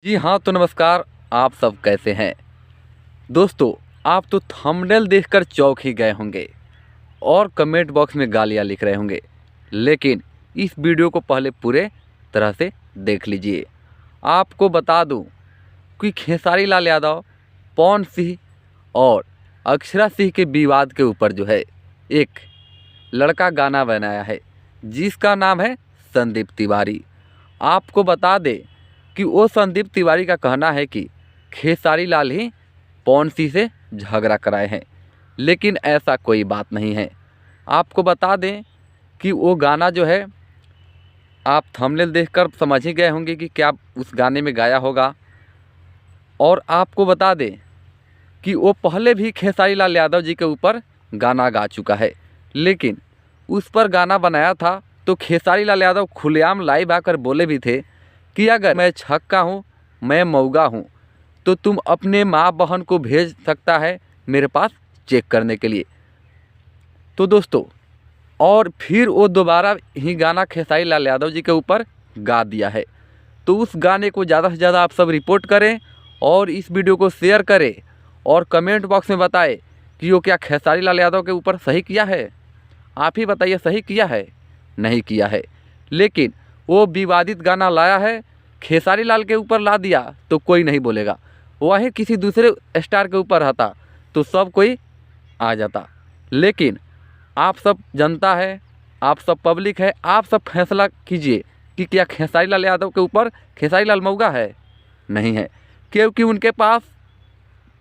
जी हाँ, तो नमस्कार। आप सब कैसे हैं दोस्तों? आप तो थंबनेल देखकर चौंक ही गए होंगे और कमेंट बॉक्स में गालियाँ लिख रहे होंगे, लेकिन इस वीडियो को पहले पूरे तरह से देख लीजिए। आपको बता दूं कि खेसारी लाल यादव, पवन सिंह और अक्षरा सिंह के विवाद के ऊपर जो है एक लड़का गाना बनाया है जिसका नाम है संदीप तिवारी। आपको बता दें कि वो संदीप तिवारी का कहना है कि खेसारी लाल ही पवन सिंह से झगड़ा कराए हैं, लेकिन ऐसा कोई बात नहीं है। आपको बता दें कि वो गाना जो है आप थंबनेल देखकर समझ ही गए होंगे कि क्या उस गाने में गाया होगा। और आपको बता दें कि वो पहले भी खेसारी लाल यादव जी के ऊपर गाना गा चुका है, लेकिन उस पर गाना बनाया था तो खेसारी लाल यादव खुलेआम लाइव आकर बोले भी थे कि अगर मैं छक्का हूँ, मैं मौगा हूँ, तो तुम अपने माँ बहन को भेज सकता है मेरे पास चेक करने के लिए। तो दोस्तों, और फिर वो दोबारा ही गाना खेसारी लाल यादव जी के ऊपर गा दिया है। तो उस गाने को ज़्यादा से ज़्यादा आप सब रिपोर्ट करें और इस वीडियो को शेयर करें और कमेंट बॉक्स में बताएं कि वो क्या खेसारी लाल यादव के ऊपर सही किया है। आप ही बताइए, सही किया है? नहीं किया है। लेकिन वो विवादित गाना लाया है, खेसारी लाल के ऊपर ला दिया तो कोई नहीं बोलेगा, वहीं किसी दूसरे स्टार के ऊपर रहता तो सब कोई आ जाता। लेकिन आप सब जनता है, आप सब पब्लिक है, आप सब फैसला कीजिए कि क्या खेसारी लाल यादव के ऊपर खेसारी लाल मौगा है? नहीं है, क्योंकि उनके पास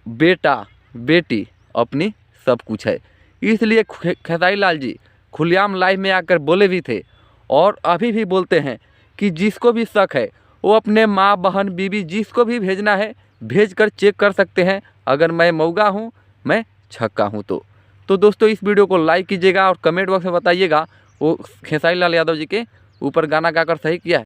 बेटा बेटी अपनी सब कुछ है। इसलिए खेसारी लाल जी खुलेआम लाइव में आकर बोले भी थे और अभी भी बोलते हैं कि जिसको भी शक है वो अपने माँ बहन बीवी जिसको भी भेजना है भेज कर चेक कर सकते हैं, अगर मैं मौगा हूँ, मैं छक्का हूँ। तो दोस्तों, इस वीडियो को लाइक कीजिएगा और कमेंट बॉक्स में बताइएगा वो खेसारी लाल यादव जी के ऊपर गाना गाकर सही किया है।